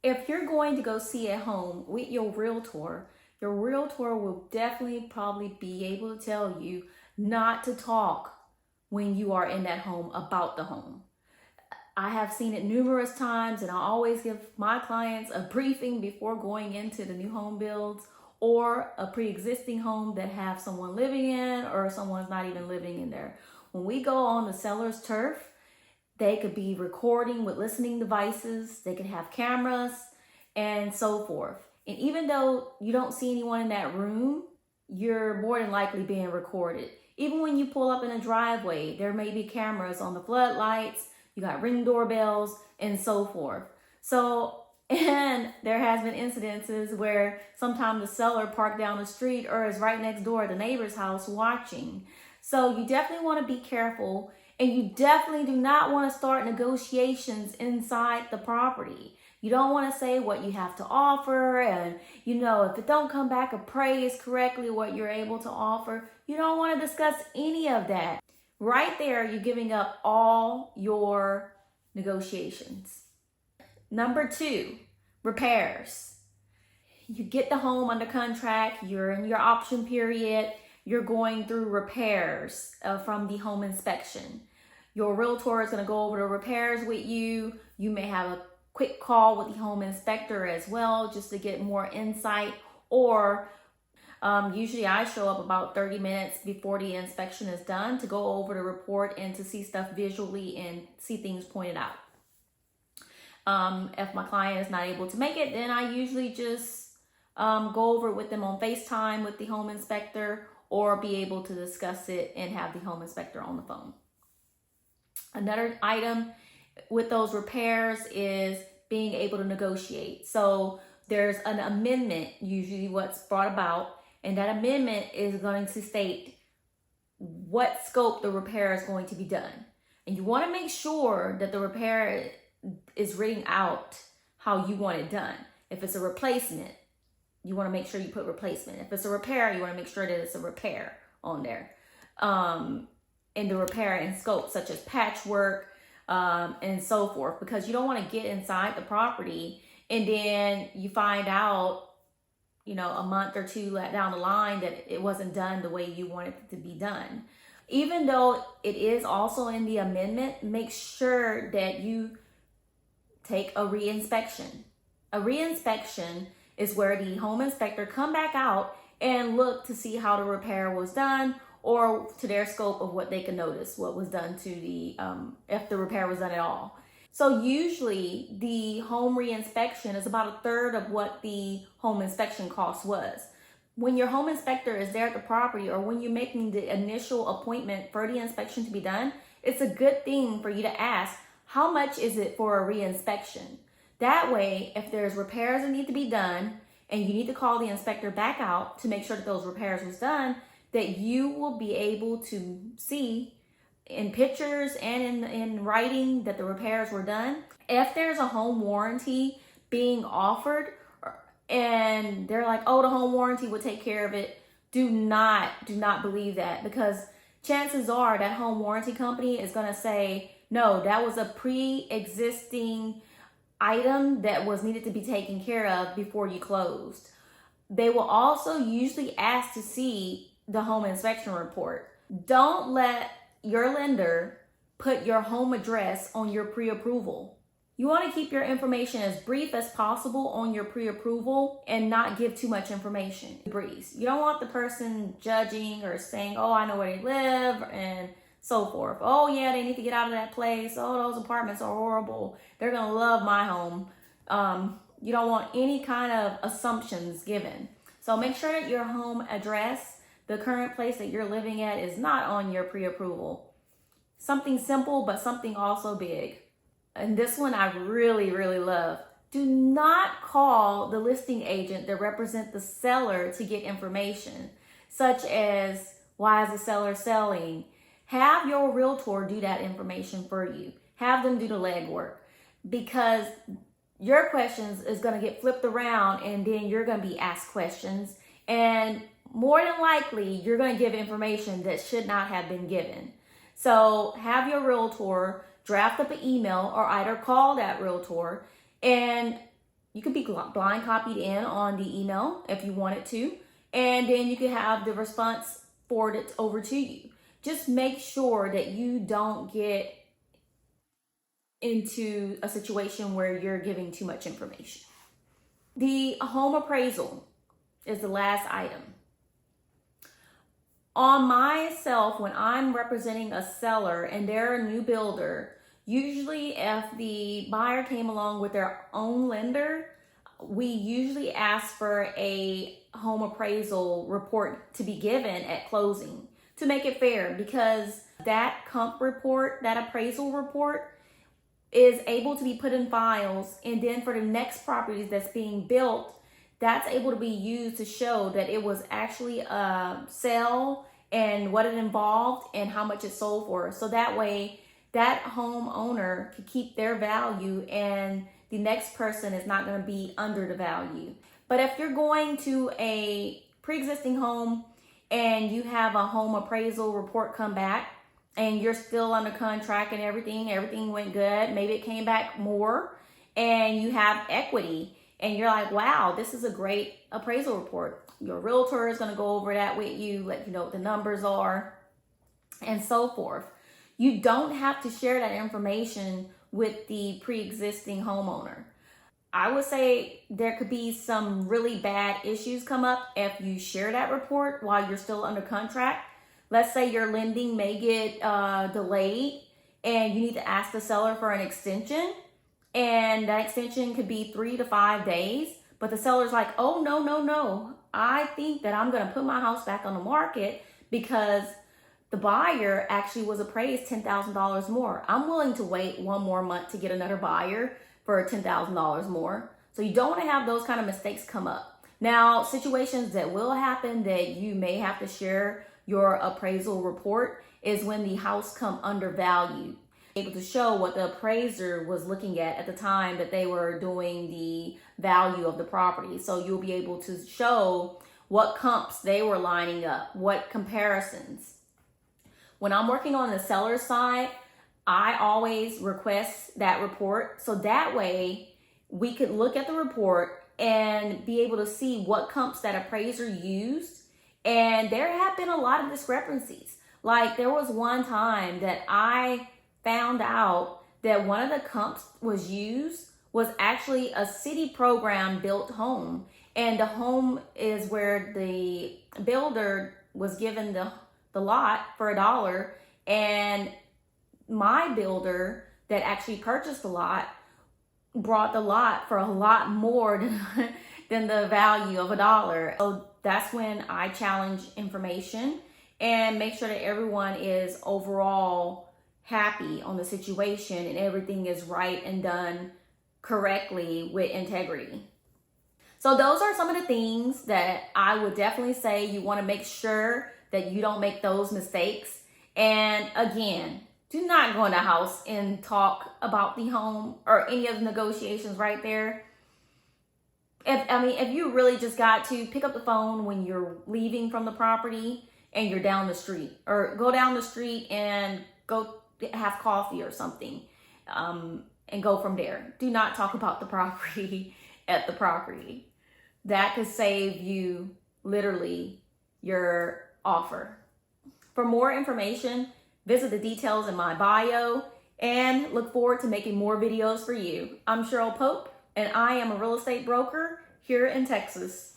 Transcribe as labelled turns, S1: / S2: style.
S1: If you're going to go see a home with your realtor will definitely probably be able to tell you not to talk when you are in that home about the home. I have seen it numerous times, and I always give my clients a briefing before going into the new home builds or a pre-existing home that have someone living in or someone's not even living in there. When we go on the seller's turf, they could be recording with listening devices, they could have cameras, and so forth. And even though you don't see anyone in that room, you're more than likely being recorded. Even when you pull up in a driveway, there may be cameras on the floodlights, you got ring doorbells, and so forth. So, and there has been incidences where sometimes the seller parked down the street or is right next door at the neighbor's house watching. So you definitely want to be careful, and you definitely do not want to start negotiations inside the property. You don't want to say what you have to offer, and if it don't come back appraised correctly what you're able to offer, you don't want to discuss any of that. Right there, you're giving up all your negotiations. Number 2, repairs. You get the home under contract, you're in your option period, you're going through repairs from the home inspection. Your realtor is going to go over the repairs with you. You may have a quick call with the home inspector as well, just to get more insight, or usually I show up about 30 minutes before the inspection is done to go over the report and to see stuff visually and see things pointed out. If my client is not able to make it, then I usually just go over it with them on FaceTime with the home inspector, or be able to discuss it and have the home inspector on the phone. Another item with those repairs is being able to negotiate. So there's an amendment, usually what's brought about, and that amendment is going to state what scope the repair is going to be done. And you want to make sure that the repair is written out how you want it done. If it's a replacement, you want to make sure you put replacement. If it's a repair, you want to make sure that it's a repair on there. And the repair and scope, such as patchwork and so forth, because you don't want to get inside the property and then you find out, a month or two down the line that it wasn't done the way you wanted it to be done. Even though it is also in the amendment, make sure that you take a re-inspection. A re-inspection is where the home inspector come back out and look to see how the repair was done, or to their scope of what they can notice what was done to the, if the repair was done at all. So usually the home re-inspection is about 1/3 of what the home inspection cost was. When your home inspector is there at the property, or when you're making the initial appointment for the inspection to be done, it's a good thing for you to ask, how much is it for a re-inspection? That way, if there's repairs that need to be done and you need to call the inspector back out to make sure that those repairs was done, that you will be able to see in pictures and in writing that the repairs were done. If there's a home warranty being offered and they're like, oh, the home warranty will take care of it, do not believe that, because chances are that home warranty company is going to say, no, that was a pre-existing item that was needed to be taken care of before you closed. They will also usually ask to see the home inspection report. Don't let your lender put your home address on your pre-approval. You want to keep your information as brief as possible on your pre-approval and not give too much information. Breeze. You don't want the person judging or saying, oh, I know where they live and so forth. Oh yeah, they need to get out of that place. Oh, those apartments are horrible. They're going to love my home. You don't want any kind of assumptions given. So make sure that your home address, the current place that you're living at, is not on your pre-approval. Something simple, but something also big. And this one I really, really love. Do not call the listing agent that represents the seller to get information, such as, why is the seller selling? Have your realtor do that information for you. Have them do the legwork, because your questions is going to get flipped around and then you're going to be asked questions, and more than likely you're going to give information that should not have been given. So have your realtor draft up an email, or either call that realtor and You could be blind copied in on the email if you wanted to, and then you could have the response forwarded over to you. Just make sure that you don't get into a situation where you're giving too much information. The home appraisal is the last item. On myself, when I'm representing a seller and they're a new builder, usually if the buyer came along with their own lender, we usually ask for a home appraisal report to be given at closing to make it fair, because that comp report, that appraisal report, is able to be put in files, and then for the next properties that's being built, that's able to be used to show that it was actually a sale and what it involved and how much it sold for. So that way that homeowner can keep their value and the next person is not going to be under the value. But if you're going to a pre-existing home and you have a home appraisal report come back and you're still under contract and everything went good, maybe it came back more, and you have equity and you're like, wow, this is a great appraisal report. Your realtor is going to go over that with you, let you know what the numbers are, and so forth. You don't have to share that information with the pre-existing homeowner. I would say there could be some really bad issues come up if you share that report while you're still under contract. Let's say your lending may get delayed and you need to ask the seller for an extension, and that extension could be 3 to 5 days, but the seller's like, oh, no. I think that I'm going to put my house back on the market because the buyer actually was appraised $10,000 more. I'm willing to wait 1 more month to get another buyer for $10,000 more. So you don't want to have those kind of mistakes come up. Now, situations that will happen that you may have to share your appraisal report is when the house come undervalued. Able to show what the appraiser was looking at the time that they were doing the value of the property. So you'll be able to show what comps they were lining up, what comparisons. When I'm working on the seller side, I always request that report. So that way we could look at the report and be able to see what comps that appraiser used. And there have been a lot of discrepancies. Like there was one time that I found out that one of the comps was used was actually a city program built home. And the home is where the builder was given the lot for $1. And my builder that actually purchased the lot brought the lot for a lot more than the value of $1. So that's when I challenge information and make sure that everyone is overall happy on the situation and everything is right and done correctly with integrity. So those are some of the things that I would definitely say you want to make sure that you don't make those mistakes. And again, do not go in the house and talk about the home or any of the negotiations right there. If you really just got to pick up the phone when you're leaving from the property and you're down the street, or go down the street and go have coffee or something, and go from there. Do not talk about the property at the property. That could save you literally your offer. For more information, visit the details in my bio and look forward to making more videos for you. I'm Cheryl Pope and I am a real estate broker here in Texas.